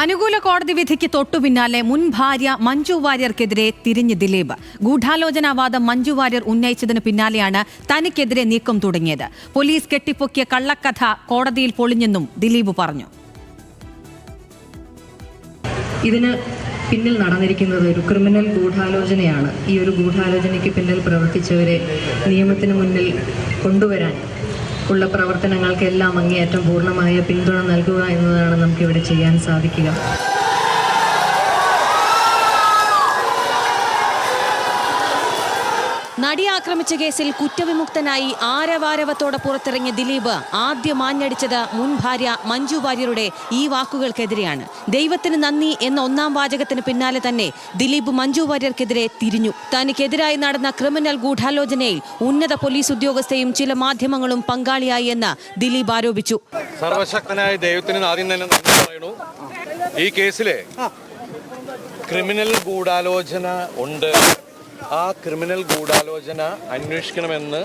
അനുകൂല കോടതി വിധിക്ക് തൊട്ടുപിന്നാലെ മുൻ ഭാര്യ മഞ്ജു വാര്യർക്കെതിരെ തിരിഞ്ഞ് ദിലീപ്. ഗൂഢാലോചനാവാദം മഞ്ജു വാര്യർ ഉന്നയിച്ചതിന് പിന്നാലെയാണ് തനിക്കെതിരെ നീക്കം തുടങ്ങിയത്. പോലീസ് കെട്ടിപ്പൊക്കിയ കള്ളക്കഥ കോടതിയിൽ പൊളിഞ്ഞെന്നും ദിലീപ് പറഞ്ഞു. ഇതിന് പിന്നിൽ നടന്നിരിക്കുന്നത് ഒരു ക്രിമിനൽ ഗൂഢാലോചനയാണ്. ഈ ഒരു ഗൂഢാലോചനയ്ക്ക് പിന്നിൽ പ്രവർത്തിച്ചവരെ നിയമത്തിന് മുന്നിൽ കൊണ്ടുവരാൻ ഉള്ള പ്രവർത്തനങ്ങൾക്കെല്ലാം അങ്ങേയറ്റം പൂർണ്ണമായ പിന്തുണ നൽകുക എന്നതാണ് നമുക്കിവിടെ ചെയ്യാൻ സാധിക്കുക. നടി ആക്രമിച്ച കേസിൽ കുറ്റവിമുക്തനായി ആരവാരവത്തോടെ പുറത്തിറങ്ങിയ ദിലീപ് ആദ്യം ആഞ്ഞടിച്ചത് മുൻ ഭാര്യ മഞ്ജു വാര്യരുടെ ഈ വാക്കുകൾക്കെതിരെയാണ്. ദൈവത്തിന് നന്ദി എന്ന ഒന്നാം വാചകത്തിന് പിന്നാലെ തന്നെ ദിലീപ് മഞ്ജു വാര്യർക്കെതിരെ തിരിഞ്ഞു. തനിക്കെതിരായി നടന്ന ക്രിമിനൽ ഗൂഢാലോചനയിൽ ഉന്നത പോലീസ് ഉദ്യോഗസ്ഥയും ചില മാധ്യമങ്ങളും പങ്കാളിയായി എന്ന് ദിലീപ് ആരോപിച്ചു. സർവശക്തനായ ദൈവത്തിന് ആദ്യം തന്നെ നന്ദി പറയണു. ഈ കേസിലെ ക്രിമിനൽ ഗൂഢാലോചന ഉണ്ട്. ആ ക്രിമിനൽ ഗൂഢാലോചന അന്വേഷിക്കണമെന്ന്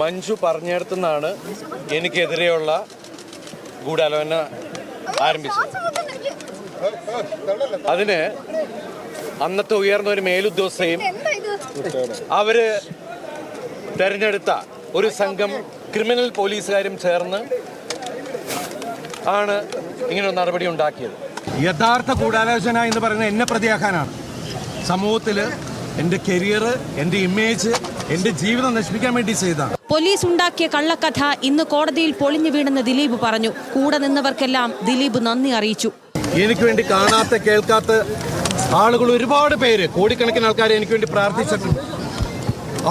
മഞ്ജു പറഞ്ഞിടത്തുനിന്നാണ് എനിക്കെതിരെയുള്ള ഗൂഢാലോചന ആരംഭിച്ചത്. അതിന് അന്നത്തെ ഉയർന്ന ഒരു മേലുദ്യോഗസ്ഥയും അവര് തെരഞ്ഞെടുത്ത ഒരു സംഘം ക്രിമിനൽ പോലീസുകാരും ചേർന്ന് ആണ് ഇങ്ങനൊരു നടപടി ഉണ്ടാക്കിയത്. യഥാർത്ഥ ഗൂഢാലോചന എന്ന് പറയുന്നത് എന്നെ പ്രതിയാക്കാനാണ്. സമൂഹത്തിൽ എന്റെ കരിയർ, എന്റെ ഇമേജ്, എന്റെ ജീവിതം നശിപ്പിക്കാൻ വേണ്ടി ചെയ്തതാണ്. പോലീസ് ഉണ്ടാക്കിയ കള്ളക്കഥ ഇന്ന് കോടതിയിൽ പൊളിഞ്ഞു വീണെന്ന് ദിലീപ് പറഞ്ഞു. കൂടെ നിന്നവർക്കെല്ലാം ദിലീപ് നന്ദി അറിയിച്ചു. എനിക്ക് വേണ്ടി കാണാത്ത കേൾക്കാത്ത ആളുകൾ ഒരുപാട് പേര്, കോടിക്കണക്കിന് ആൾക്കാർ എനിക്ക് വേണ്ടി പ്രാർത്ഥിച്ചിട്ടുണ്ട്.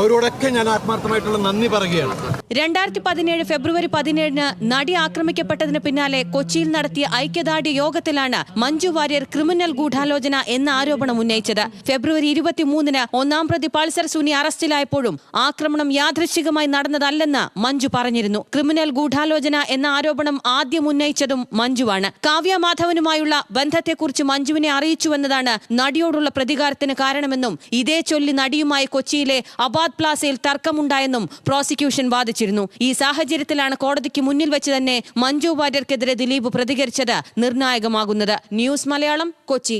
അവരോടൊക്കെ ഞാൻ ആത്മാർത്ഥമായിട്ടുള്ള നന്ദി പറയുകയാണ്. 2017 ഫെബ്രുവരി 17 നടി ആക്രമിക്കപ്പെട്ടതിന് പിന്നാലെ കൊച്ചിയിൽ നടത്തിയ ഐക്യദാർഢ്യ യോഗത്തിലാണ് മഞ്ജു വാര്യർ ക്രിമിനൽ ഗൂഢാലോചന എന്ന ആരോപണം ഉന്നയിച്ചത്. ഫെബ്രുവരി 23 ഒന്നാം പ്രതി പൾസർ സുനി അറസ്റ്റിലായപ്പോഴും ആക്രമണം യാദൃശ്ചികമായി നടന്നതല്ലെന്ന് മഞ്ജു പറഞ്ഞിരുന്നു. ക്രിമിനൽ ഗൂഢാലോചന എന്ന ആരോപണം ആദ്യം ഉന്നയിച്ചതും മഞ്ജുവാണ്. കാവ്യ മാധവനുമായുള്ള ബന്ധത്തെക്കുറിച്ച് മഞ്ജുവിനെ അറിയിച്ചുവെന്നതാണ് നടിയോടുള്ള പ്രതികാരത്തിന് കാരണമെന്നും ഇതേ ചൊല്ലി നടിയുമായി കൊച്ചിയിലെ അബാദ് പ്ലാസയിൽ തർക്കമുണ്ടായെന്നും പ്രോസിക്യൂഷൻ വാദിച്ചു. ഈ സാഹചര്യത്തിലാണ് കോടതിക്ക് മുന്നിൽ വെച്ച് തന്നെ മഞ്ജു വാര്യർക്കെതിരെ ദിലീപ് പ്രതികരിച്ചത് നിർണായകമാകുന്നത്. ന്യൂസ് മലയാളം, കൊച്ചി.